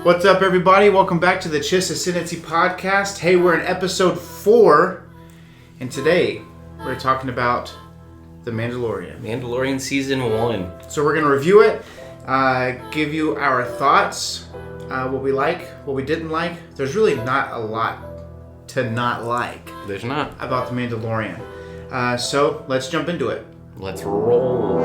What's up, everybody? Welcome back to the Chiss Ascendancy podcast. Hey, we're in episode 4, and today we're talking about the Mandalorian. Mandalorian season 1. So we're going to review it, give you our thoughts, what we like, what we didn't like. There's really not a lot to not like. There's not. About the Mandalorian. So let's jump into it. Let's roll.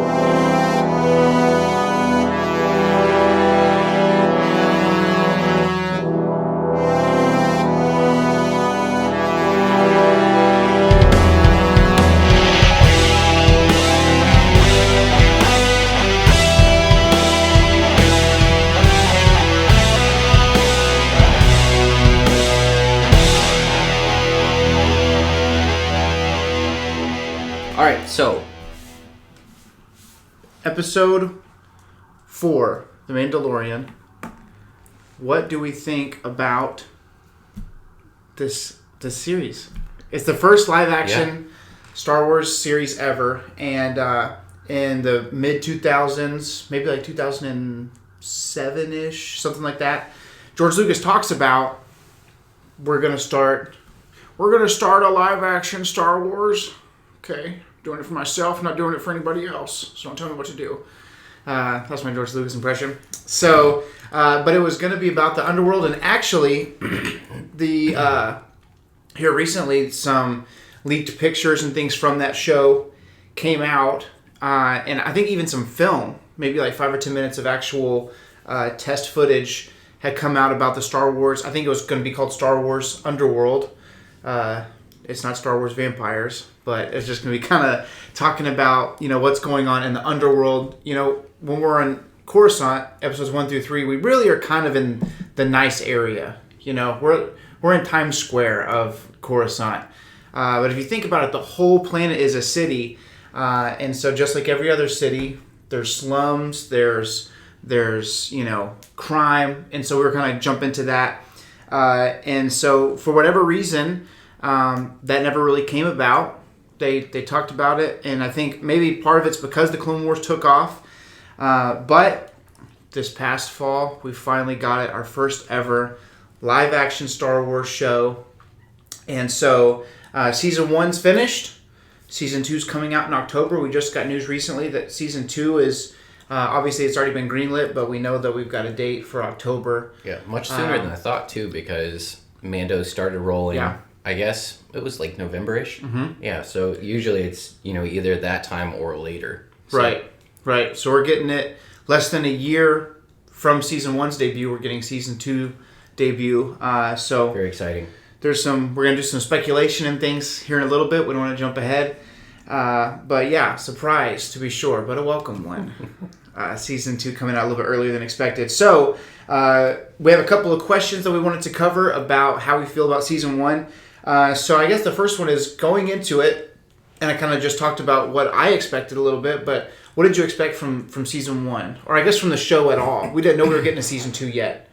Alright, so Episode 4, The Mandalorian. What do we think about this series? It's the first live-action Star Wars series ever, and in the mid-2000s, maybe like 2007-ish, something like that, George Lucas talks about we're gonna start a live-action Star Wars. Okay, doing it for myself, not doing it for anybody else. So don't tell me what to do. That's my George Lucas impression. So, but it was going to be about the underworld, and actually, here recently, some leaked pictures and things from that show came out, and I think even some film, maybe like 5 or 10 minutes of actual test footage had come out about the Star Wars. I think it was going to be called Star Wars Underworld. It's not Star Wars Vampires, but it's just going to be kind of talking about, what's going on in the underworld. When we're on Coruscant, episodes 1 through 3, we really are kind of in the nice area. We're in Times Square of Coruscant. But if you think about it, the whole planet is a city. And so just like every other city, there's slums, there's crime. And so we were kind of jump into that. And so for whatever reason, that never really came about. They talked about it, and I think maybe part of it's because the Clone Wars took off. But this past fall, we finally got it, our first ever live-action Star Wars show. And so Season 1's finished. Season 2's coming out in October. We just got news recently that Season 2 is, obviously it's already been greenlit, but we know that we've got a date for October. Yeah, much sooner than I thought, too, because Mando started rolling. Yeah. I guess it was like November-ish. Mm-hmm. Yeah, so usually it's, either that time or later. So. Right. So we're getting it less than a year from Season 1's debut. We're getting Season 2 debut. So very exciting. We're going to do some speculation and things here in a little bit. We don't want to jump ahead. But yeah, surprise to be sure, but a welcome one. Season 2 coming out a little bit earlier than expected. So we have a couple of questions that we wanted to cover about how we feel about Season 1. So I guess the first one is going into it, and I kind of just talked about what I expected a little bit, but what did you expect from Season 1? Or I guess from the show at all? We didn't know we were getting a Season 2 yet.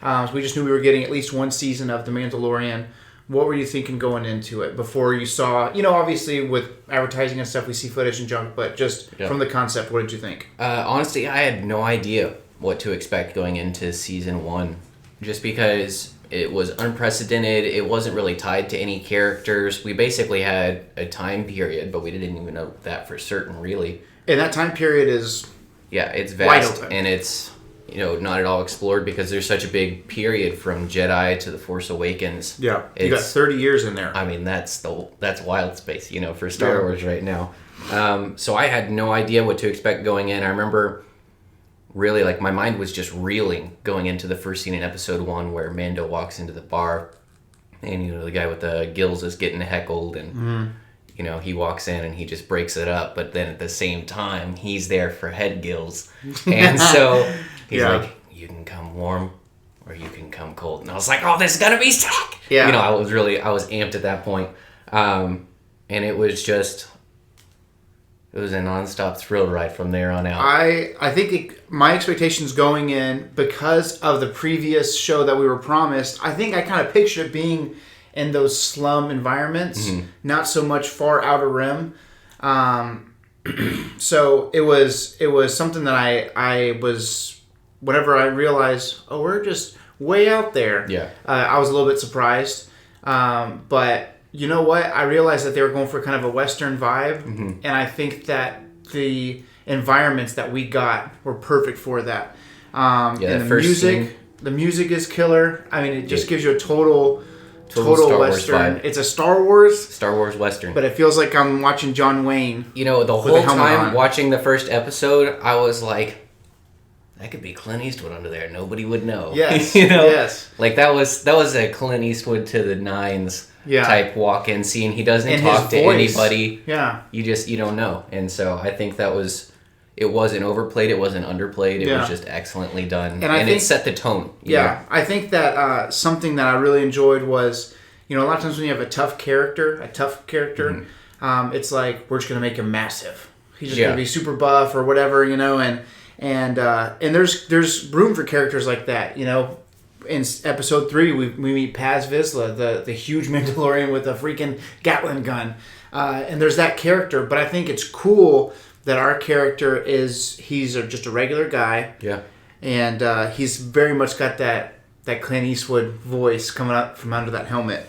So we just knew we were getting at least one season of The Mandalorian. What were you thinking going into it before you saw, obviously with advertising and stuff, we see footage and junk, but just from the concept, what did you think? Honestly, I had no idea what to expect going into Season 1, just because it was unprecedented. It wasn't really tied to any characters. We basically had a time period, but we didn't even know that for certain, really. And that time period is it's vast, wide open. And it's not at all explored because there's such a big period from Jedi to The Force Awakens. Yeah, you got 30 years in there. I mean, that's wild space, for Star Wars right now. So I had no idea what to expect going in. I remember really, my mind was just reeling going into the first scene in Episode 1 where Mando walks into the bar and, the guy with the gills is getting heckled and, he walks in and he just breaks it up. But then at the same time, he's there for head gills. And so he's like, you can come warm or you can come cold. And I was like, oh, this is going to be sick. Yeah. I was amped at that point. And it was just... It was a nonstop thrill ride from there on out. I think my expectations going in, because of the previous show that we were promised, I think I kind of pictured it being in those slum environments, not so much far outer rim. So it was something that I was whenever I realized, oh, we're just way out there, I was a little bit surprised. But you know what? I realized that they were going for kind of a Western vibe, and I think that the environments that we got were perfect for that. And the music, the music is killer. I mean, it just gives you a total Star Western. Wars vibe. It's a Star Wars Western. But it feels like I'm watching John Wayne. You know, the whole time watching the first episode, I was like, that could be Clint Eastwood under there. Nobody would know. Yes. You know? Yes. Like that was a Clint Eastwood to the nines type walk-in scene. He doesn't talk to anybody. Yeah. You don't know. And so I think it wasn't overplayed, it wasn't underplayed, it was just excellently done. And it set the tone. Yeah. I think that something that I really enjoyed was, a lot of times when you have a tough character, it's like, we're just going to make him massive. He's just going to be super buff or whatever, and there's room for characters like that, In episode 3, we meet Paz Vizsla, the huge Mandalorian with a freaking Gatling gun. And there's that character, but I think it's cool that our character he's just a regular guy. Yeah. And he's very much got that Clint Eastwood voice coming up from under that helmet.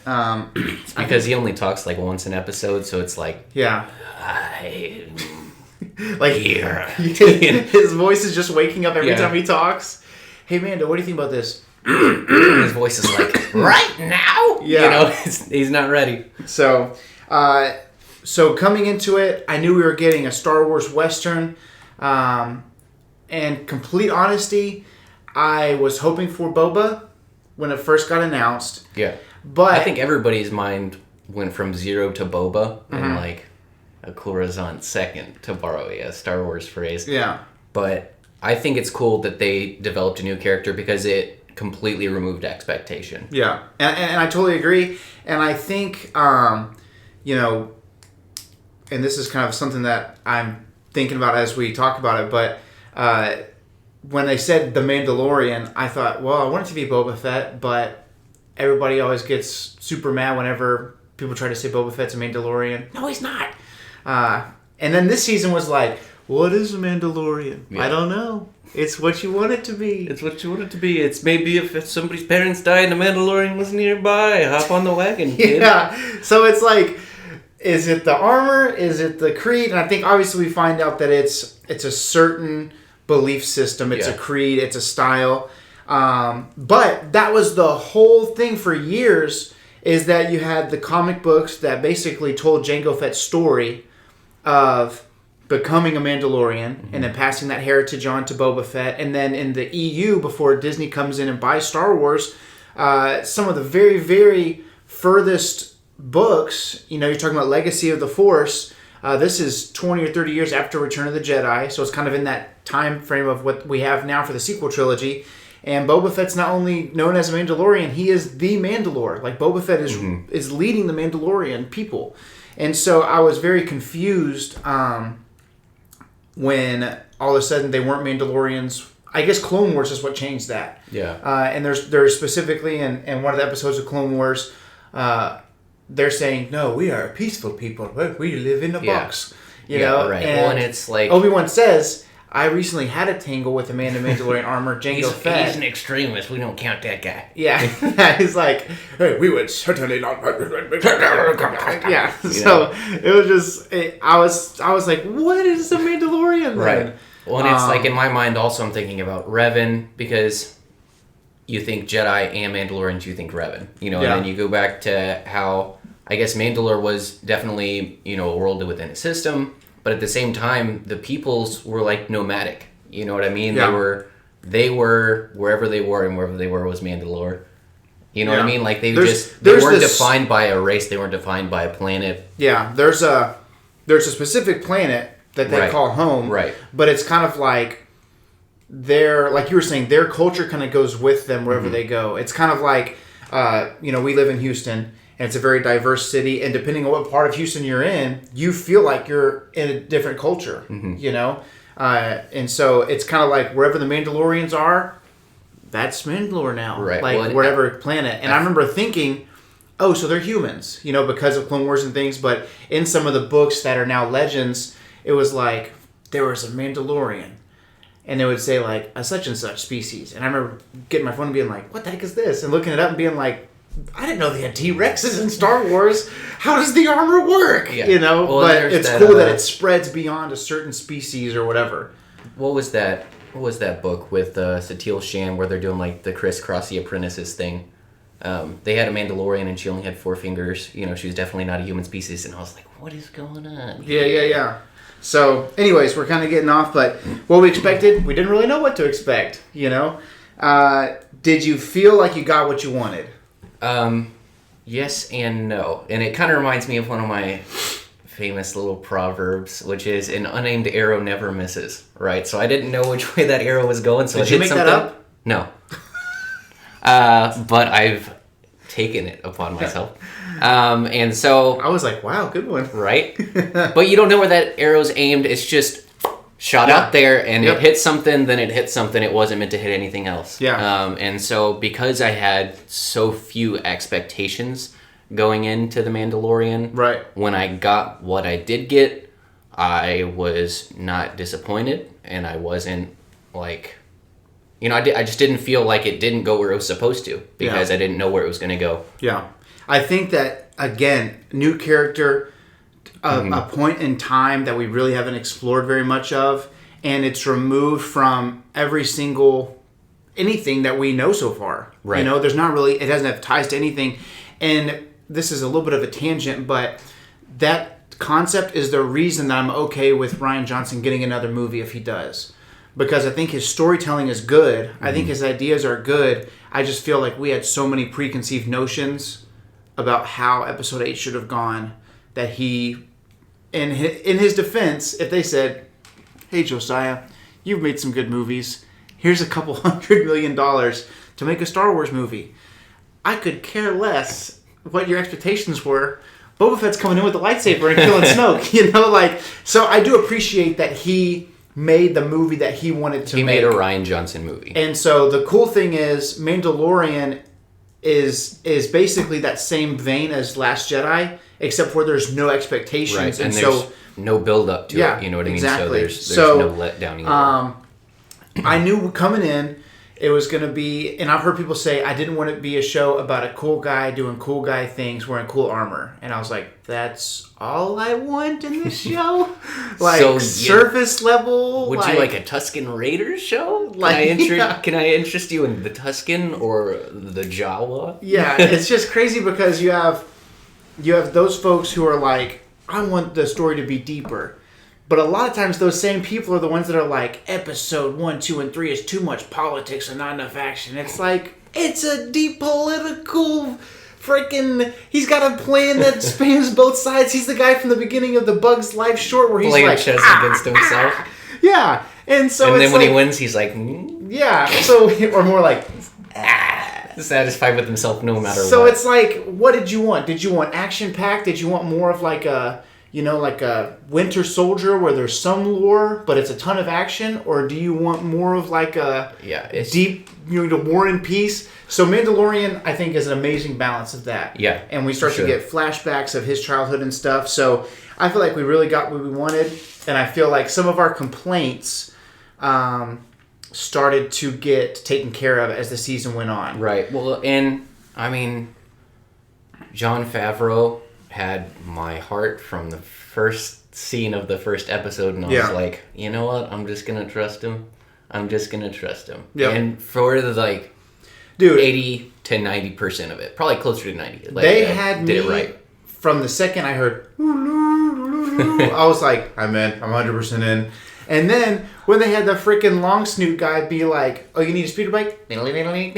It's because he only talks like once an episode, so it's like... Yeah. Like here. His voice is just waking up every time he talks. Hey, Mando, what do you think about this? His voice is like, right now? Yeah. He's not ready. So coming into it, I knew we were getting a Star Wars Western. And complete honesty, I was hoping for Boba when it first got announced. Yeah. But I think everybody's mind went from zero to Boba in like a Coruscant second, to borrow a Star Wars phrase. Yeah. But I think it's cool that they developed a new character because it completely removed expectation. Yeah. And I totally agree. And I think, and this is kind of something that I'm thinking about as we talk about it, but when they said The Mandalorian, I thought, well, I want it to be Boba Fett, but everybody always gets super mad whenever people try to say Boba Fett's a Mandalorian. No, he's not. And then this season was like, what is a Mandalorian? Yeah. I don't know. It's what you want it to be. It's what you want it to be. It's maybe if somebody's parents died and a Mandalorian was nearby, hop on the wagon, kid. Yeah. So it's like, is it the armor? Is it the creed? And I think obviously we find out that it's a certain belief system. It's a creed. It's a style. But that was the whole thing for years, is that you had the comic books that basically told Jango Fett's story of becoming a Mandalorian and then passing that heritage on to Boba Fett. And then in the EU, before Disney comes in and buys Star Wars, some of the very, very furthest books, you're talking about Legacy of the Force. This is 20 or 30 years after Return of the Jedi, so it's kind of in that time frame of what we have now for the sequel trilogy. And Boba Fett's not only known as a Mandalorian, he is the Mandalore. Like, Boba Fett is leading the Mandalorian people. And so I was very confused when all of a sudden they weren't Mandalorians. I guess Clone Wars is what changed that. Yeah. And there's specifically in one of the episodes of Clone Wars, they're saying, no, we are peaceful people. We live in a box. You know? Right. And it's like... Obi-Wan says, I recently had a tangle with a man in Mandalorian armor, Jango Fett. He's an extremist. We don't count that guy. Yeah. He's like, hey, we would certainly not... Yeah. So it was just... I was like, what is a Mandalorian then? Right. Well, and it's like, in my mind also, I'm thinking about Revan, because you think Jedi and Mandalorians, you think Revan. And then you go back to how, I guess, Mandalore was definitely, a world within a system, but at the same time, the peoples were like nomadic. You know what I mean? Yeah. They were wherever they were, and wherever they were was Mandalore. You know what I mean? Like, they weren't defined by a race, they weren't defined by a planet. Yeah, there's a specific planet that they call home. Right. But it's kind of like like you were saying, their culture kind of goes with them wherever they go. It's kind of like, we live in Houston, and it's a very diverse city, and depending on what part of Houston you're in, you feel like you're in a different culture, and so it's kind of like wherever the Mandalorians are, that's Mandalore now. Right. Like, whatever planet. And I remember thinking, oh, so they're humans, because of Clone Wars and things, but in some of the books that are now legends, it was like, there was a Mandalorian, and it would say like a such and such species. And I remember getting my phone and being like, what the heck is this? And looking it up and being like, I didn't know they had T-Rexes in Star Wars. How does the armor work? Yeah. You know, well, but it's cool that it spreads beyond a certain species or whatever. What was that book with Satil Shan where they're doing like the Criss-Cross the Apprentices thing? They had a Mandalorian and she only had 4 fingers. You know, she was definitely not a human species. And I was like, what is going on? Yeah. So, anyways, we're kind of getting off, but what we expected, we didn't really know what to expect, you know? Did you feel like you got what you wanted? Yes and no. And it kind of reminds me of one of my famous little proverbs, which is an unaimed arrow never misses, right? So I didn't know which way that arrow was going, so Did you make that up? No. But I've taken it upon myself. And so... I was like, wow, good one. Right? But you don't know where that arrow's aimed. It's just shot out there, and it hit something, then it hit something. It wasn't meant to hit anything else. Yeah. And so because I had so few expectations going into The Mandalorian, right, when I got what I did get, I was not disappointed, and I wasn't like... You know, I just didn't feel like it didn't go where it was supposed to because I didn't know where it was going to go. Yeah. I think that, again, new character, a point in time that we really haven't explored very much of, and it's removed from every single anything that we know so far. Right. You know, there's not really, it doesn't have ties to anything. And this is a little bit of a tangent, but that concept is the reason that I'm okay with Rian Johnson getting another movie if he does. Because I think his storytelling is good. I think his ideas are good. I just feel like we had so many preconceived notions about how Episode 8 should have gone that he, in his defense, if they said, hey, Josiah, you've made some good movies. Here's a couple $100 million to make a Star Wars movie. I could care less what your expectations were. Boba Fett's coming in with the lightsaber and killing Snoke. You know, like, so I do appreciate that he made the movie that he wanted to make. He made a Rian Johnson movie. And so the cool thing is Mandalorian is basically that same vein as Last Jedi, except where there's no expectations. Right, and there's no build up to it, you know what I mean? Exactly. So there's no letdown either. I knew coming in it was going to be, and I've heard people say, I didn't want it to be a show about a cool guy doing cool guy things wearing cool armor. And I was like, that's all I want in this show? Like, so, surface level? Would you like a Tusken Raiders show? Can I interest you in the Tusken or the Jawa? Yeah, it's just crazy because you have those folks who are like, I want the story to be deeper. But a lot of times those same people are the ones that are like, episode 1, 2, and 3 is too much politics and not enough action. It's like, it's a deep political freaking... He's got a plan that spans both sides. He's the guy from the beginning of the Bug's Life short where he's playing like... chess against himself. Yeah. And so and it's then when he wins, he's like... Yeah. So, or more like... Satisfied with himself no matter what. So it's like, what did you want? Did you want action-packed? Did you want more of like a... like a Winter Soldier where there's some lore, but it's a ton of action? Or do you want more of like a deep, War and Peace? So Mandalorian, I think, is an amazing balance of that. Yeah. And we start to get flashbacks of his childhood and stuff. So I feel like we really got what we wanted. And I feel like some of our complaints started to get taken care of as the season went on. Right. Well, and, I mean, Jon Favreau had my heart from the first scene of the first episode, and I was like, you know what? I'm just gonna trust him. Yeah. And for the 80 to 90% of it, probably closer to 90. They had did it right from the second I heard. I was like, I'm in. I'm 100% in. And then when they had the freaking long snoot guy be like, "Oh, you need a speeder bike?" What is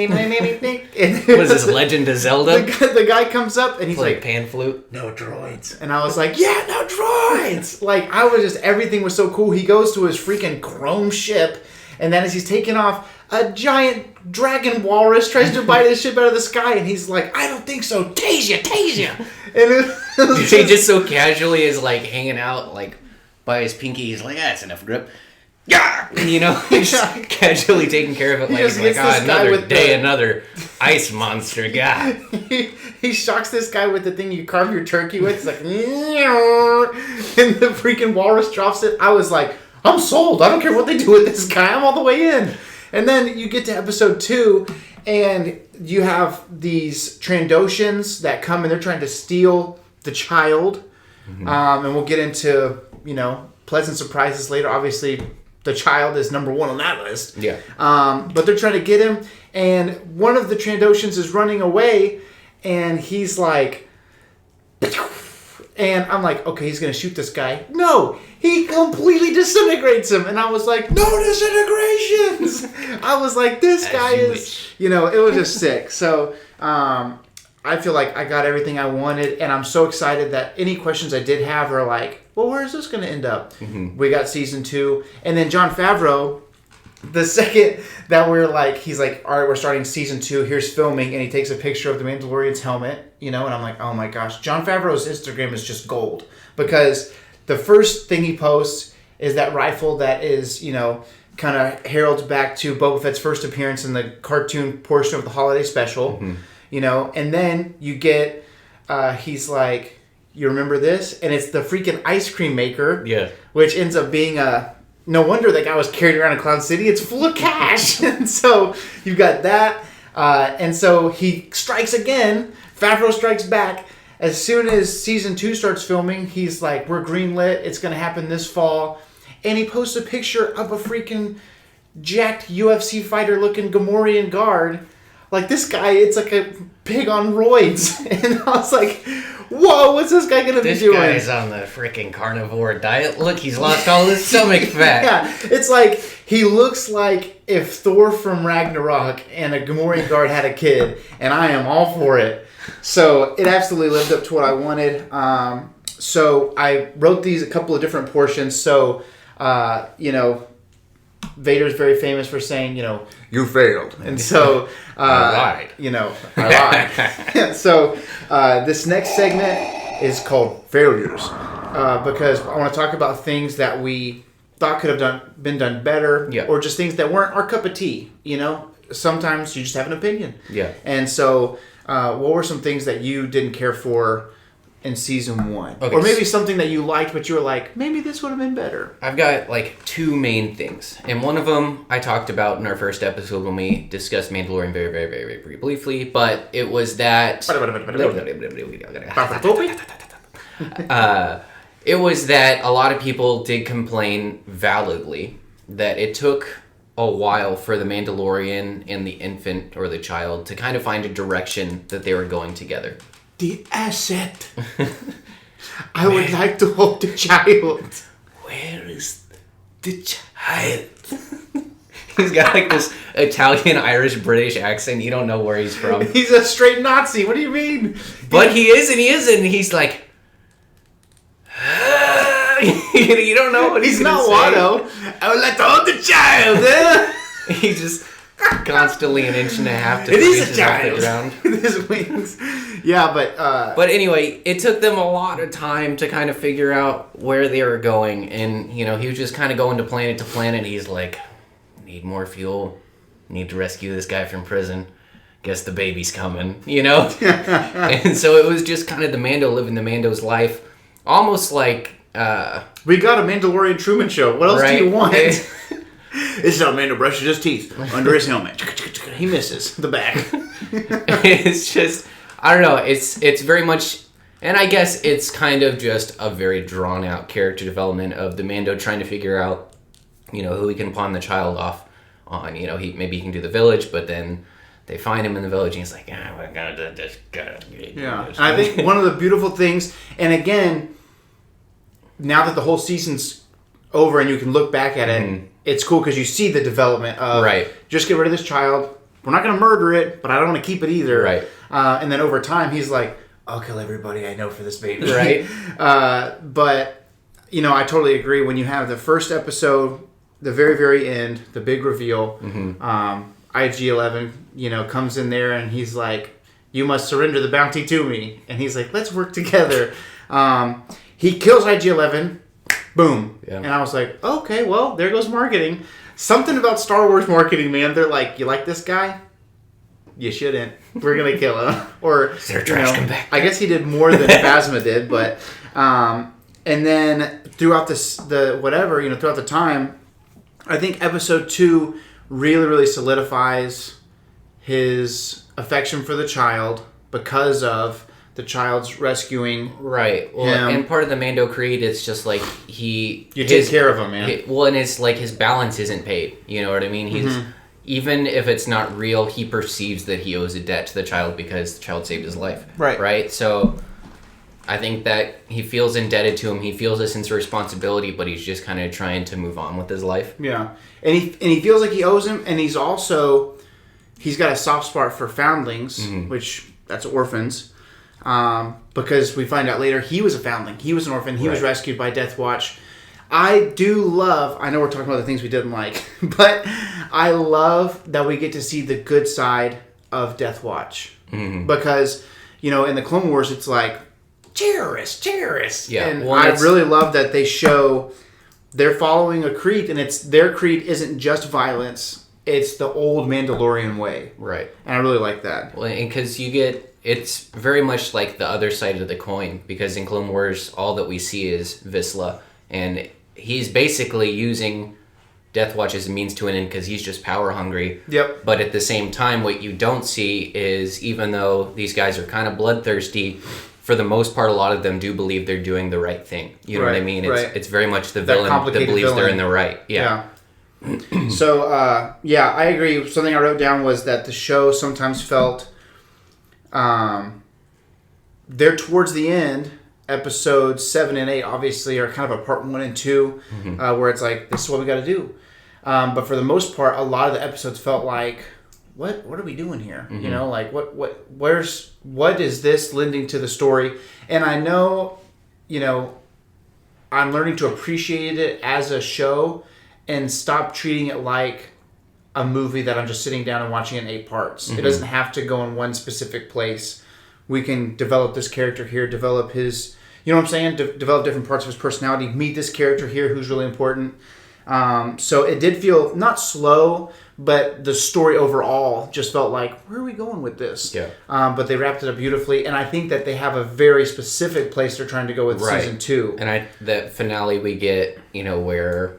this, Legend of Zelda? The guy comes up and he's like, pan flute? "No droids." And I was like, "Yeah, no droids!" Like, everything was so cool. He goes to his freaking chrome ship, and then as he's taking off, a giant dragon walrus tries to bite his ship out of the sky, and he's like, "I don't think so. Tase ya. And he just so casually is like hanging out like by his pinky. He's like, that's enough grip. Yeah, he's casually taking care of it. Like, he's like, another day, another ice monster guy. He shocks this guy with the thing you carve your turkey with. It's like, and the freaking walrus drops it. I was like, I'm sold. I don't care what they do with this guy. I'm all the way in. And then you get to episode 2, and you have these Trandoshans that come and they're trying to steal the child. Mm-hmm. And we'll get into, pleasant surprises later. Obviously, the child is number 1 on that list. Yeah. But they're trying to get him, and one of the Trandoshans is running away, and he's like... And I'm like, okay, he's going to shoot this guy. No, he completely disintegrates him. And I was like, no disintegrations. I was like, this guy is, it was just sick. So I feel like I got everything I wanted. And I'm so excited that any questions I did have are like, well, where is this going to end up? Mm-hmm. We got season 2. And then Jon Favreau, the second that he's like, all right, we're starting season 2. Here's filming. And he takes a picture of the Mandalorian's helmet. And I'm like, oh my gosh. Jon Favreau's Instagram is just gold. Because the first thing he posts is that rifle that is, kind of heralds back to Boba Fett's first appearance in the cartoon portion of the holiday special. Mm-hmm. And then you get, he's like, you remember this? And it's the freaking ice cream maker. Yeah. Which ends up being no wonder that guy was carried around in Cloud City. It's full of cash. And so you've got that. And so he strikes again. Favreau strikes back. As soon as season 2 starts filming, he's like, we're greenlit. It's going to happen this fall. And he posts a picture of a freaking jacked UFC fighter looking Gamorrean guard. Like, this guy, it's like a pig on roids. And I was like, whoa, what's this guy going to be doing? This guy's on the freaking carnivore diet. Look, he's lost all his stomach fat. Yeah, it's like, he looks like if Thor from Ragnarok and a Gamorrean guard had a kid. And I am all for it. So it absolutely lived up to what I wanted. So I wrote these a couple of different portions. So, Vader's very famous for saying, you failed. And so, I lied. I lied. So this next segment is called Failures. Because I want to talk about things that we thought could have been done better. Yeah. Or just things that weren't our cup of tea. Sometimes you just have an opinion. Yeah. And so... what were some things that you didn't care for in season 1? Okay, or maybe something that you liked, but you were like, maybe this would have been better. I've got 2 main things. And one of them I talked about in our first episode when we discussed Mandalorian very, very, very, very briefly. But it was that... it was that a lot of people did complain validly that it took a while for the Mandalorian and the infant or the child to kind of find a direction that they were going together. The asset. I would like to hold the child. Where is the child? He's got this Italian, Irish, British accent. You don't know where he's from. He's a straight Nazi. What do you mean? But he is and he isn't. And he's like... you don't know what he's not say. Watto. I would like to hold the child. He's just constantly an inch and a half to it is a child. Off the ground. With his wings. Yeah, but... But anyway, it took them a lot of time to kind of figure out where they were going. And, he was just kind of going to planet. He's like, need more fuel. Need to rescue this guy from prison. Guess the baby's coming, And so it was just kind of the Mando living the Mando's life. Almost like... we got a Mandalorian Truman Show. What else do you want? This is how Mando brushes his teeth under his helmet. He misses the back. It's just, I don't know. It's very much, and I guess it's kind of just a very drawn out character development of the Mando trying to figure out, who he can pawn the child off on. Maybe he can do the village, but then they find him in the village, and he's like, we're gonna do this. Yeah, and I think one of the beautiful things, and again, now that the whole season's over and you can look back at it, it's cool because you see the development of just get rid of this child. We're not going to murder it, but I don't want to keep it either. Right. And then over time, he's like, I'll kill everybody I know for this baby. Right. But, I totally agree. When you have the first episode, the very, very end, the big reveal, IG-11, comes in there and he's like, you must surrender the bounty to me. And he's like, let's work together. He kills IG-11. Boom. Yeah. And I was like, okay, well, there goes marketing. Something about Star Wars marketing, man. They're like, you like this guy? You shouldn't. We're going to kill him. Or, is there a trash come back? I guess he did more than Phasma did. But, and then throughout throughout the time, I think episode 2 really, really solidifies his affection for the child because of the child's rescuing right. Well, him. and part of the Mando creed is just like you take care of him, man. And it's like his balance isn't paid. You know what I mean? He's even if it's not real, he perceives that he owes a debt to the child because the child saved his life. Right. Right. So I think that he feels indebted to him. He feels a sense of responsibility, but he's just kind of trying to move on with his life. Yeah, and he feels like he owes him, and he's got a soft spot for foundlings, which that's orphans, because we find out later he was a foundling. He was an orphan. He was rescued by Death Watch. I know we're talking about the things we didn't like, but I love that we get to see the good side of Death Watch. Because, in the Clone Wars, it's like, terrorists. Yeah. And I really love that they show they're following a creed, and their creed isn't just violence. It's the old Mandalorian way. Right. And I really like that. Well, and because it's very much like the other side of the coin, because in Clone Wars, all that we see is Vizsla, and he's basically using Death Watch as a means to an end because he's just power hungry. Yep. But at the same time, what you don't see is, even though these guys are kind of bloodthirsty, for the most part, a lot of them do believe they're doing the right thing. You know what I mean? It's very much the villain that believes they're in the right. Yeah. So, I agree. Something I wrote down was that the show sometimes felt, they're towards the end, episodes 7 and 8 obviously are kind of a part 1 and 2, where it's like, this is what we got to do. But for the most part, a lot of the episodes felt like, what are we doing here? Like what is this lending to the story? And I know, I'm learning to appreciate it as a show and stop treating it like a movie that I'm just sitting down and watching in 8 parts. It doesn't have to go in one specific place. We can develop this character here, develop his, develop different parts of his personality, meet this character here who's really important. So it did feel not slow, but the story overall just felt like, where are we going with this? Yeah. But they wrapped it up beautifully, and I think that they have a very specific place they're trying to go with season 2. And the finale we get, where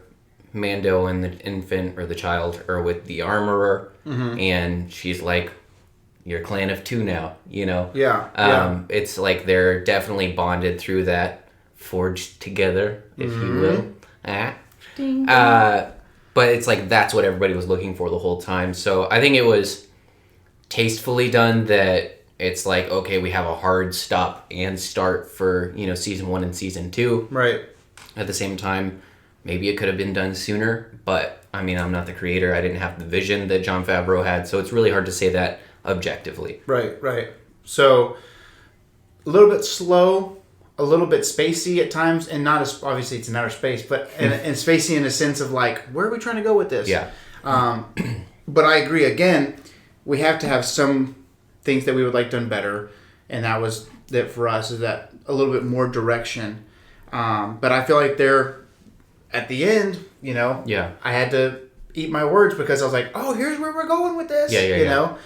Mando and the infant or the child are with the armorer, and she's like, "You're a clan of 2 now," Yeah. It's like they're definitely bonded through that, forged together, if you will. But it's like that's what everybody was looking for the whole time. So I think it was tastefully done that it's like, okay, we have a hard stop and start for, season 1 and season 2. Right. At the same time, maybe it could have been done sooner, but I mean, I'm not the creator. I didn't have the vision that Jon Favreau had. So it's really hard to say that objectively. Right. So a little bit slow, a little bit spacey at times, and not as obviously it's in outer space, but and spacey in a sense of like, where are we trying to go with this? Yeah. But I agree. Again, we have to have some things that we would like done better, and that was that for us is that a little bit more direction. But I feel like they're at the end. Yeah. I had to eat my words because I was like, oh, here's where we're going with this. Yeah.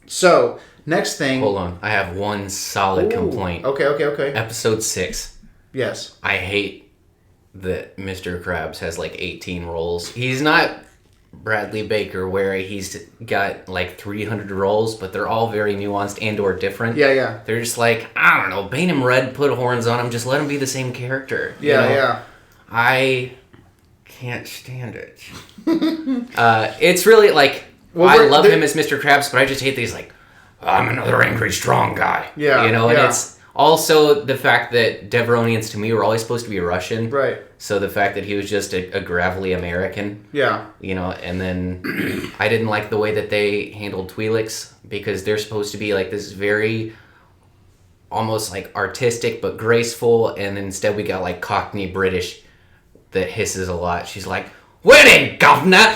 So. Next thing... Hold on. I have one solid complaint. Okay. Episode 6. Yes. I hate that Mr. Krabs has like 18 roles. He's not Bradley Baker where he's got like 300 roles, but they're all very nuanced and or different. Yeah. They're just like, I don't know, paint him red, put horns on him, just let him be the same character. Yeah. I can't stand it. It's really like... I love him as Mr. Krabs, but I just hate that he's like, I'm another angry, strong guy. Yeah. And it's also the fact that Deveronians to me were always supposed to be Russian. Right. So the fact that he was just a gravelly American. Yeah. And then I didn't like the way that they handled Twi'leks because they're supposed to be like this very almost like artistic but graceful, and instead we got like Cockney British that hisses a lot. She's like, "Winning, governor!"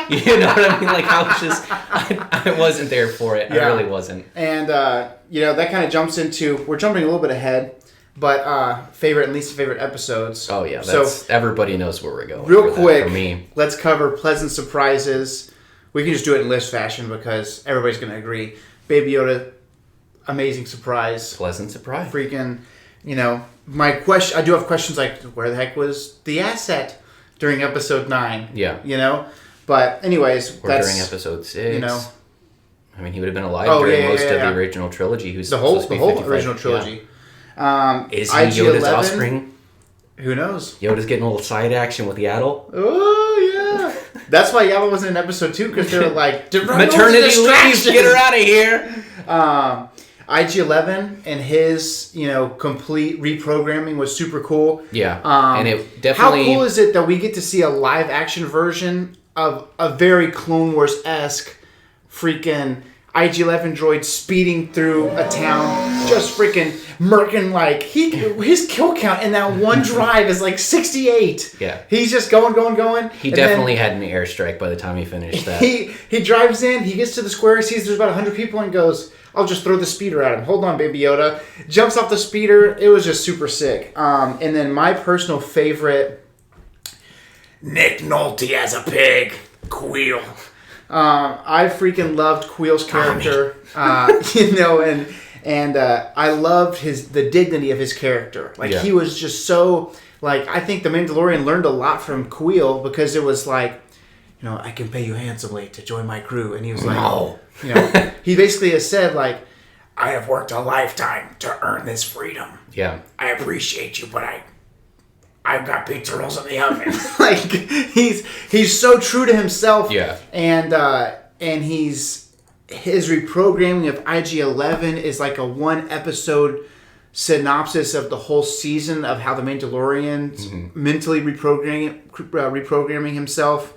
You know what I mean? Like, I wasn't there for it. Yeah. I really wasn't. And, that kind of jumps into, we're jumping a little bit ahead, but favorite and least favorite episodes. Oh, yeah. So everybody knows where we're going. Real quick, for me. Let's cover pleasant surprises. We can just do it in list fashion because everybody's going to agree. Baby Yoda, amazing surprise. Pleasant surprise. Freaking you know, my question, I do have questions like, where the heck was the asset during episode 9? Yeah. You know? But anyways, or during episode 6. You know. I mean, he would have been alive during most of the original trilogy. Who's the whole original trilogy. Yeah. Is he Yoda's offspring? Who knows? Yoda's getting a little side action with Yaddle. Oh, yeah. That's why Yaddle wasn't in episode 2, because they were like, maternity leave, get her out of here. IG-11 and his, you know, complete reprogramming was super cool. Yeah, and it definitely... How cool is it that we get to see a live-action version of a very Clone Wars-esque freaking IG-11 droid speeding through a town, just freaking murking, like, his kill count in that one drive is like 68. Yeah. He's just going. He definitely had an airstrike by the time he finished that. He drives in, he gets to the square, he sees there's about 100 people and goes, I'll just throw the speeder at him. Hold on, Baby Yoda. Jumps off the speeder. It was just super sick. And then my personal favorite, Nick Nolte as a pig. Queel. I freaking loved Queel's character. You know, and I loved the dignity of his character. Like, he was just so, like, I think The Mandalorian learned a lot from Queel, because it was like, you know, I can pay you handsomely to join my crew. And he was like, no. You know, he basically has said, like, I have worked a lifetime to earn this freedom. Yeah. I appreciate you, but I've got pizza rolls in the oven. Like, he's so true to himself. Yeah. And his reprogramming of IG-11 is like a one episode synopsis of the whole season of how the Mandalorian's mentally reprogramming himself.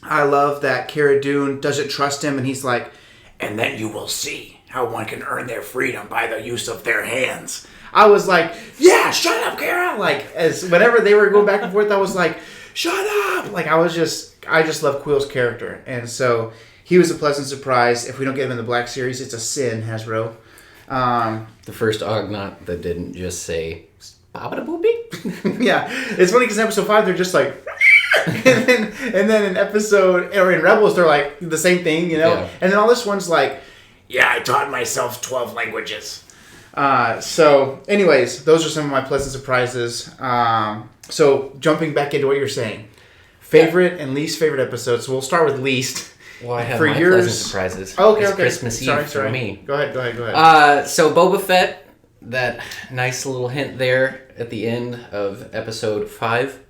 I love that Cara Dune doesn't trust him, and he's like, and then you will see how one can earn their freedom by the use of their hands. I was like, yeah, shut up, Cara. Like, as whenever they were going back and forth, I was like, shut up. Like, I just love Quill's character. And so he was a pleasant surprise. If we don't get him in the Black Series, it's a sin, Hasbro. The first Ugnaught that didn't just say, Babada boopy? Yeah. It's funny because in episode 5, they're just like, and then in episode, or in Rebels, they're like the same thing, you know? Yeah. And then all this one's like, yeah, I taught myself 12 languages. So anyways, those are some of my pleasant surprises. So jumping back into what you're saying, favorite and least favorite episodes. So we'll start with least. Well, I have for my pleasant surprises. Oh, okay. Christmas Eve for me. Go ahead. So Boba Fett, that nice little hint there at the end of episode 5.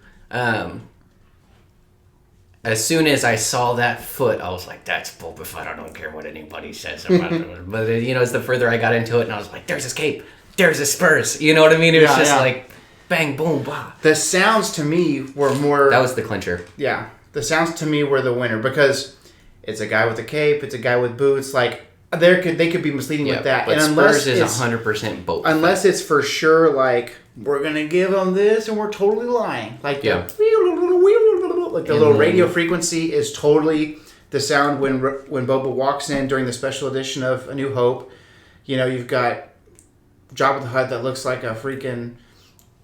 As soon as I saw that foot, I was like, that's Boba Fett. I don't care what anybody says about it. But, you know, as the further I got into it, and I was like, there's his cape. There's his spurs. You know what I mean? It was just like, bang, boom, bah. The sounds to me were more... That was the clincher. Yeah. The sounds to me were the winner, because it's a guy with a cape, it's a guy with boots. Like, they could be misleading with that. But and spurs is 100% Boba Fett. Unless it's for sure, like, we're going to give them this and we're totally lying. Like, like the little radio frequency is totally the sound when Boba walks in during the special edition of A New Hope. You know, you've got Jabba the Hutt that looks like a freaking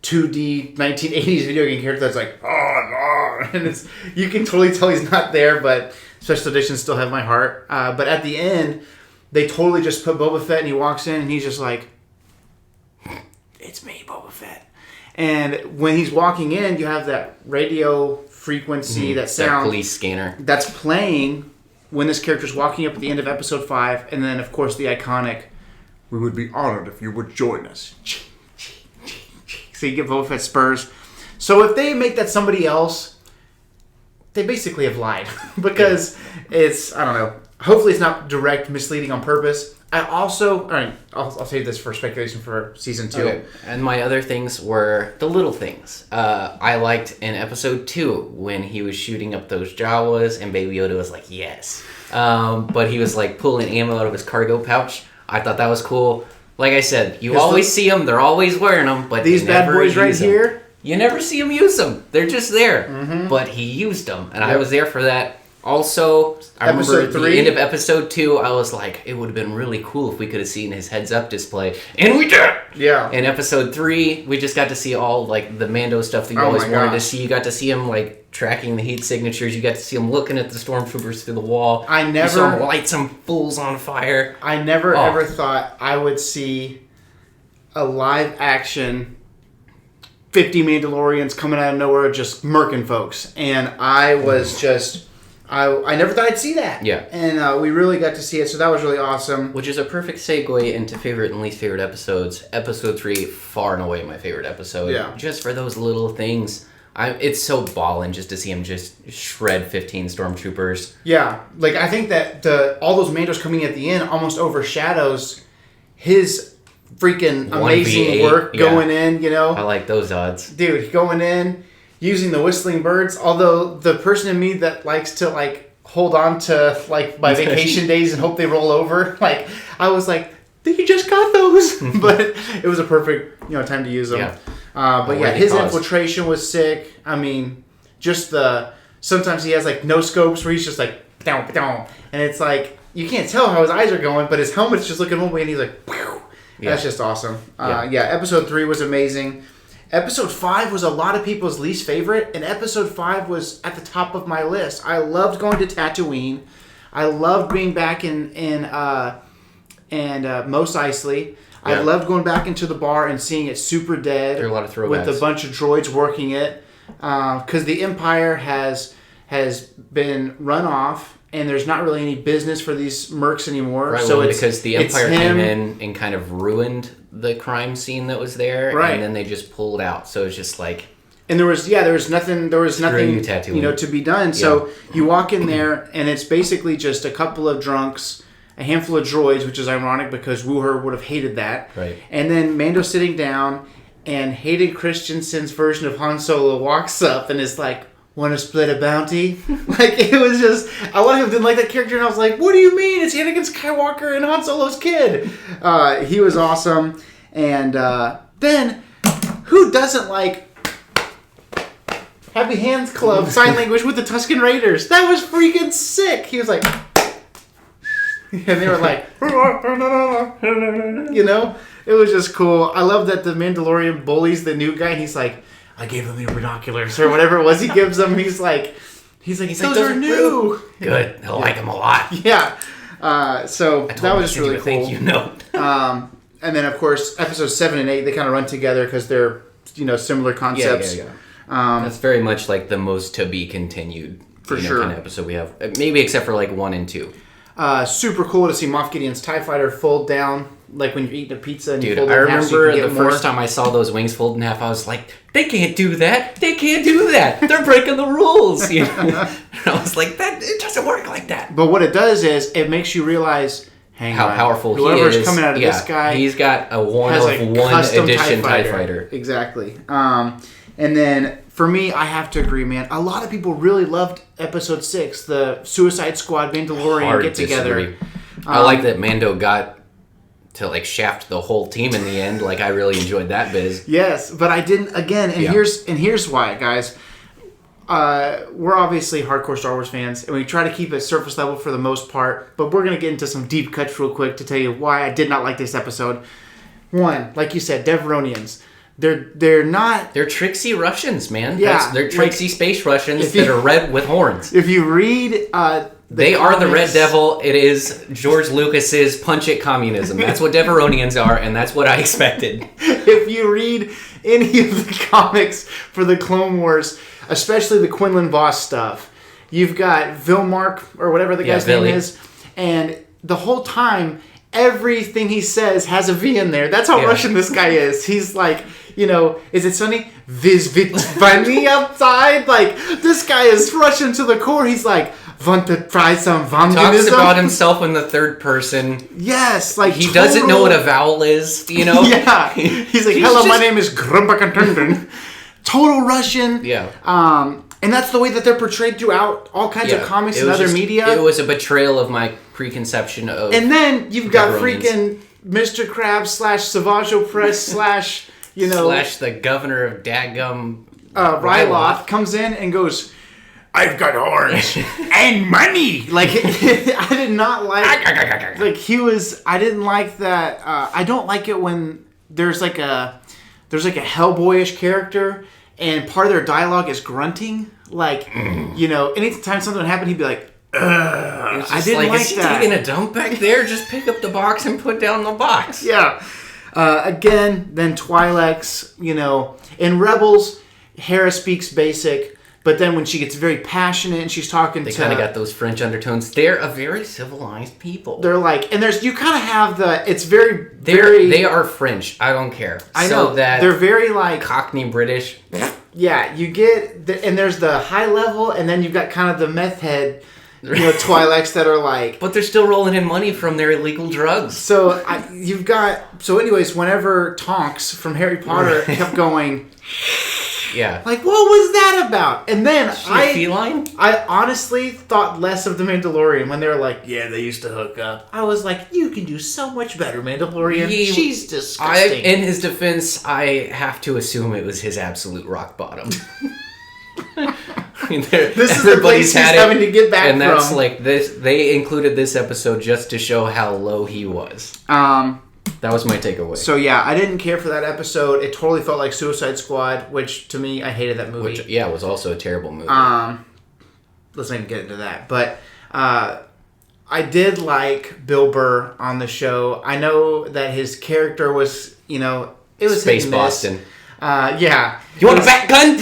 2D 1980s video game character that's like, oh, no. And you can totally tell he's not there, but special editions still have my heart. But at the end, they totally just put Boba Fett and he walks in and he's just like, it's me, Boba Fett. And when he's walking in, you have that radio frequency, that sound. That police scanner. That's playing when this character's walking up at the end of episode 5. And then, of course, the iconic, we would be honored if you would join us. So you get Boba Fett spurs. So if they make that somebody else, they basically have lied. Because it's, I don't know. Hopefully it's not direct misleading on purpose. I also, all right, I'll save this for speculation for season 2. Okay. And my other things were the little things. I liked in episode 2 when he was shooting up those Jawas and Baby Yoda was like, yes. But he was like pulling ammo out of his cargo pouch. I thought that was cool. Like I said, you always see them. They're always wearing them. But these bad boys right here, you never see him use them. They're just there. Mm-hmm. But he used them. And I was there for that. Also, I remember the end of episode 2, I was like, it would have been really cool if we could have seen his heads-up display. And we did! Yeah. In episode 3, we just got to see all, like, the Mando stuff that you always wanted to see. You got to see him, like, tracking the heat signatures. You got to see him looking at the stormtroopers through the wall. You saw him light some fools on fire. I never, ever thought I would see a live action 50 Mandalorians coming out of nowhere just murking folks. And I was just... I never thought I'd see that. Yeah. And we really got to see it, so that was really awesome. Which is a perfect segue into favorite and least favorite episodes. Episode 3, far and away my favorite episode. Yeah. Just for those little things. It's so ballin' just to see him just shred 15 stormtroopers. Yeah. Like, I think that all those Mandos coming at the end almost overshadows his freaking amazing work going in, you know? I like those odds. Dude, going in... using the whistling birds, although the person in me that likes to like hold on to like my vacation days and hope they roll over, like I was like, you just got those, but it was a perfect time to use them. Yeah. But yeah, his infiltration was sick. I mean, just sometimes he has like no scopes where he's just like down, and it's like you can't tell how his eyes are going, but his helmet's just looking one way and he's like, Pew! That's just awesome. Episode 3 was amazing. Episode 5 was a lot of people's least favorite, and Episode 5 was at the top of my list. I loved going to Tatooine. I loved being back in Mos Eisley. I loved going back into the bar and seeing it super dead. There are a lot of throwbacks. With a bunch of droids working it. Because the Empire has been run off, and there's not really any business for these mercs anymore. Right, so because the Empire came in and kind of ruined the crime scene that was there, right. And then they just pulled out. So it's just like, and there was nothing to be done. So you walk in there, and it's basically just a couple of drunks, a handful of droids, which is ironic because Wooher would have hated that. Right. And then Mando sitting down, and Hayden Christensen's version of Han Solo walks up and is like, "Want to split a bounty?" Like, it was just... A lot of people didn't like that character, and I was like, what do you mean? It's Anakin Skywalker and Han Solo's kid. He was awesome. And then, who doesn't like Happy Hands Club sign language with the Tusken Raiders? That was freaking sick. He was like... And they were like... You know? It was just cool. I love that the Mandalorian bullies the new guy, and he's like... I gave him the binoculars or whatever it was he gives them. He's like, those are new. Good. He'll like them a lot. Yeah. So that was just really cool. Thank you note. And then of course episodes 7 and 8 they kind of run together because they're similar concepts. Yeah. That's very much like the most to be continued for sure kind of episode we have. Maybe except for like 1 and 2. Super cool to see Moff Gideon's TIE Fighter fold down. Like when you're eating a pizza and you fold it in half. Dude, I remember the first time I saw those wings fold in half, I was like, they can't do that. They can't do that. They're breaking the rules. And I was like, it doesn't work like that. But what it does is it makes you realize how powerful whoever's he is. Coming out of this guy, he's got a one edition TIE Fighter. Exactly. And then for me, I have to agree, man. A lot of people really loved Episode 6, the Suicide Squad Mandalorian get together. I like that Mando got to like shaft the whole team in the end. Like, I really enjoyed that biz. Yes, but I didn't again, and here's why, guys. We're obviously hardcore Star Wars fans, and we try to keep it surface level for the most part, but we're gonna get into some deep cuts real quick to tell you why I did not like this episode. One, like you said, Deveronians. They're not... They're tricksy Russians, man. Yeah. They're tricksy space Russians that are red with horns. If you read... They are the Red Devil. It is George Lucas's punch at communism. That's what Deveronians are, and that's what I expected. If you read any of the comics for the Clone Wars, especially the Quinlan Voss stuff, you've got Vilmark, or whatever the guy's name is, and the whole time, everything he says has a V in there. That's how Russian this guy is. He's like... is it sunny? Viz vit funny outside? Like, this guy is Russian to the core. He's like, want to try some Vandanism? Talks about himself in the third person. Yes, like he doesn't know what a vowel is, Yeah. He's like, hello, my name is Grumbakantundun. Total Russian. Yeah. And that's the way that they're portrayed throughout all kinds of comics and other media. It was a betrayal of my preconception of... And then you've got freaking Mr. Krabs / Savage Opress / slash the governor of Dadgum Ryloth comes in and goes, I've got horns and money. Like, I did not like he was. I didn't like that. I don't like it when there's like a Hellboyish character and part of their dialogue is grunting. Like, anytime something would happen, he'd be like, I didn't like is he that. taking a dump back there? Just pick up the box and put down the box. Yeah. Again, then Twi'leks, in Rebels, Hera speaks basic, but then when she gets very passionate and she's talking They kind of got those French undertones. They're a very civilized people. They're like, and you kind of have it's very... They are French. I don't care. I know. That they're very like... Cockney British. Yeah, you get... and there's the high level, and then you've got kind of the meth head... Twi'leks that are like... But they're still rolling in money from their illegal drugs. So, anyways, whenever Tonks from Harry Potter kept going... Yeah. Like, what was that about? And then feline? I honestly thought less of the Mandalorian when they were like, yeah, they used to hook up. I was like, you can do so much better, Mandalorian. She's disgusting. In his defense, I have to assume it was his absolute rock bottom. This is the place he's having to get back and from. And that's like this. They included this episode just to show how low he was. That was my takeaway. So yeah, I didn't care for that episode. It totally felt like Suicide Squad, which to me, I hated that movie. Which, was also a terrible movie. Let's not even get into that. But I did like Bill Burr on the show. I know that his character was, it was Space Boston. Yeah. You want a bat gun?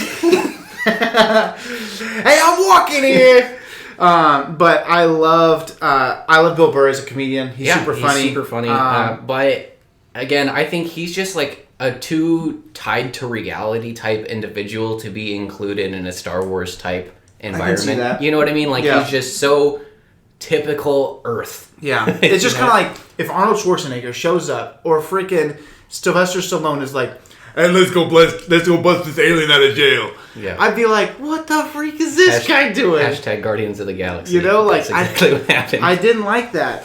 Hey, I'm walking here. But I loved Bill Burr as a comedian. He's super funny. He's super funny. But again, I think he's just like a too tied to reality type individual to be included in a Star Wars type environment. I can see that. You know what I mean? Like he's just so typical Earth. Yeah. It's just kind of like if Arnold Schwarzenegger shows up or freaking Sylvester Stallone is like, and let's go bust this alien out of jail. Yeah, I'd be like, what the freak is this guy doing? Hashtag Guardians of the Galaxy. That's exactly what happened. I didn't like that.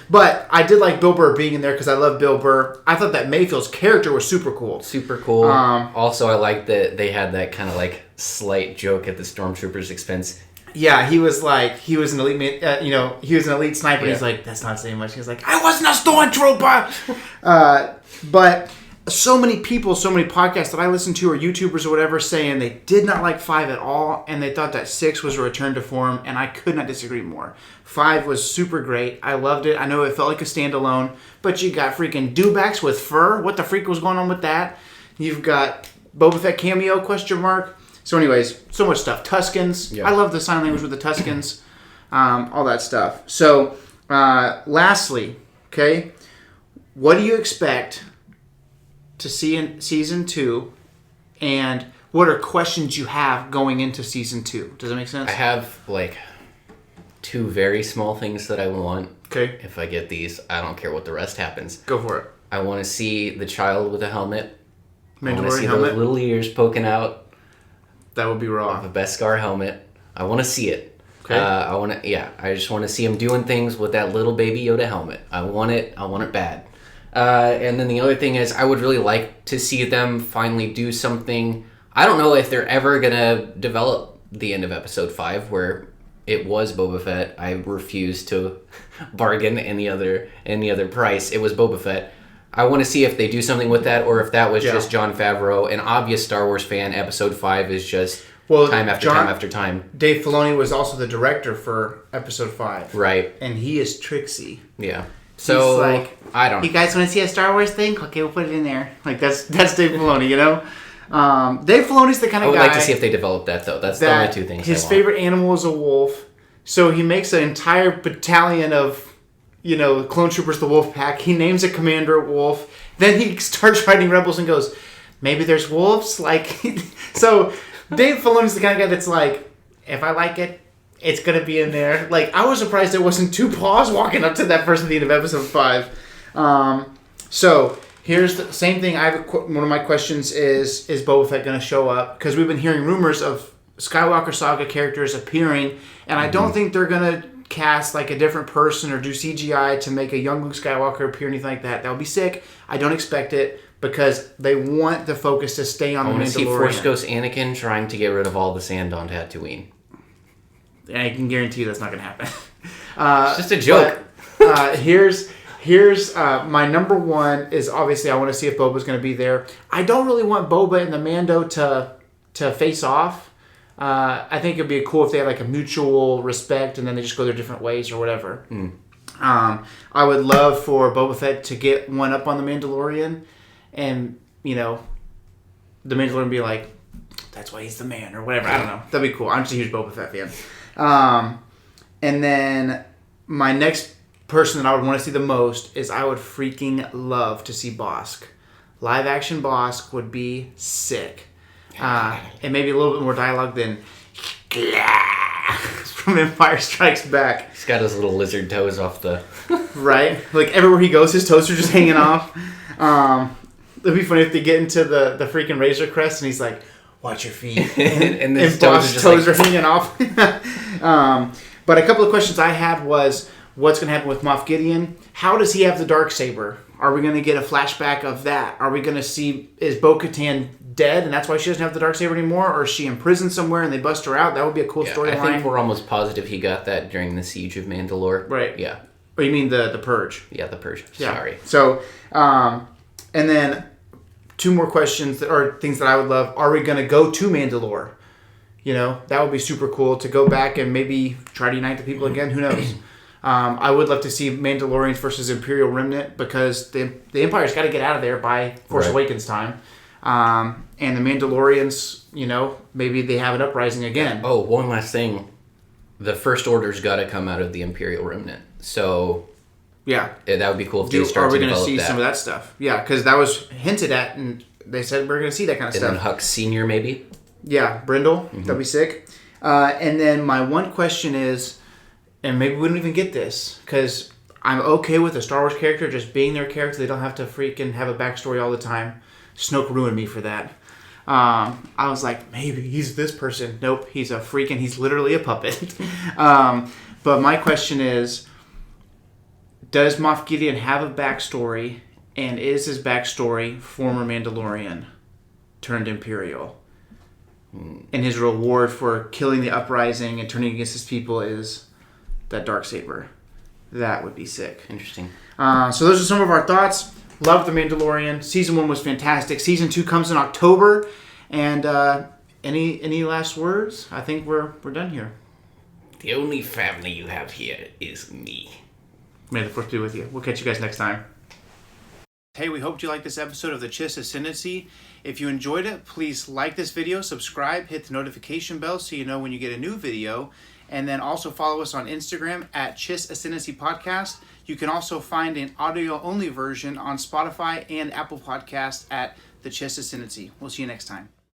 But I did like Bill Burr being in there because I love Bill Burr. I thought that Mayfield's character was super cool. Super cool. Also, I liked that they had that kind of like slight joke at the Stormtroopers' expense. Yeah, he was an elite, he was an elite sniper. Yeah. He's like, that's not saying much. He's like, I wasn't a stormtrooper. But so many people, so many podcasts that I listen to or YouTubers or whatever saying they did not like 5 at all and they thought that 6 was a return to form, and I could not disagree more. 5 was super great. I loved it. I know it felt like a standalone, but you got freaking dewbacks with fur. What the freak was going on with that? You've got Boba Fett cameo, ? So anyways, so much stuff. Tuscans. Yeah. I love the sign language with the Tuscans. All that stuff. So, lastly, okay, what do you expect to see in Season 2, and what are questions you have going into Season 2? Does that make sense? I have, 2 very small things that I want. Okay. If I get these, I don't care what the rest happens. Go for it. I want to see the child with a helmet. Mandalorian I want to see helmet. those little ears poking out. That would be raw. Of a Beskar helmet. I want to see it. Okay. I just want to see him doing things with that little Baby Yoda helmet. I want it bad. And then the other thing is, I would really like to see them finally do something. I don't know if they're ever going to develop the end of Episode 5, where it was Boba Fett. I refuse to bargain any other price. It was Boba Fett. I want to see if they do something with that, or if that was just Jon Favreau, an obvious Star Wars fan. Episode 5 is just time after time. Dave Filoni was also the director for Episode 5. Right. And he is tricksy. Yeah. So, he's like, I don't know. You guys want to see a Star Wars thing? Okay, we'll put it in there. Like, that's Dave Filoni, Dave Filoni's the kind of guy... I would like to see if they develop that, though. That's the only 2 things his favorite animal is a wolf. So he makes an entire battalion of, clone troopers, the wolf pack. He names a commander wolf. Then he starts writing Rebels and goes, maybe there's wolves? So Dave Filoni's the kind of guy that's like, if I like it, it's going to be in there. I was surprised there wasn't 2 paws walking up to that person at the end of Episode 5. So here's the same thing. One of my questions is Boba Fett going to show up? Because we've been hearing rumors of Skywalker Saga characters appearing, and I don't think they're going to cast a different person or do CGI to make a young Luke Skywalker appear or anything like that. That would be sick. I don't expect it because they want the focus to stay on the Mandalorian. I want to see Force Ghost Anakin trying to get rid of all the sand on Tatooine. And I can guarantee you that's not going to happen. It's just a joke. But, here's my number one is obviously I want to see if Boba's going to be there. I don't really want Boba and the Mando to face off. I think it'd be cool if they had a mutual respect and then they just go their different ways or whatever. I would love for Boba Fett to get one up on the Mandalorian, and the Mandalorian be like, "That's why he's the man," or whatever. I don't know. That'd be cool. I'm just a huge Boba Fett fan. And then my next person that I would want to see the most is I would freaking love to see Bossk. Live action Bossk would be sick. And maybe a little bit more dialogue than from Empire Strikes Back. He's got his little lizard toes off the... Right? Like everywhere he goes, his toes are just hanging off. It'd be funny if they get into the freaking Razor Crest and he's like, "Watch your feet." And Bossk's toes are hanging off. But a couple of questions I had was, what's going to happen with Moff Gideon? How does he have the Darksaber? Are we going to get a flashback of that? Are we going to see, is Bo-Katan dead and that's why she doesn't have the Darksaber anymore? Or is she in prison somewhere and they bust her out? That would be a cool storyline. I think we're almost positive he got that during the Siege of Mandalore. Right. Yeah. Or you mean the Purge? Yeah, the Purge. Yeah. Sorry. So, and then two more questions that are things that I would love. Are we going to go to Mandalore? That would be super cool to go back and maybe try to unite the people again. Who knows? I would love to see Mandalorians versus Imperial Remnant because the Empire's got to get out of there by Force Awakens time. And the Mandalorians, maybe they have an uprising again. Oh, one last thing. The First Order's got to come out of the Imperial Remnant. So, yeah, that would be cool if they start to develop that. Are we going to see some of that stuff? Yeah, because that was hinted at, and they said we're going to see that kind of stuff. And then Hux Sr. maybe? Yeah, Brindle. Mm-hmm. That'd be sick. And then my one question is, and maybe we don't even get this, because I'm okay with a Star Wars character just being their character. They don't have to freaking have a backstory all the time. Snoke ruined me for that. I was like, maybe he's this person. Nope, he's literally a puppet. But my question is, does Moff Gideon have a backstory, and is his backstory former Mandalorian turned Imperial? And his reward for killing the uprising and turning against his people is that Darksaber. That would be sick. Interesting. So those are some of our thoughts. Love The Mandalorian. Season 1 was fantastic. Season 2 comes in October. And any last words? I think we're done here. The only family you have here is me. May the Force be with you. We'll catch you guys next time. Hey, we hope you liked this episode of the Chiss Ascendancy. If you enjoyed it, please like this video, subscribe, hit the notification bell so you know when you get a new video, and then also follow us on Instagram at Chiss Ascendancy Podcast. You can also find an audio-only version on Spotify and Apple Podcasts at the Chiss Ascendancy. We'll see you next time.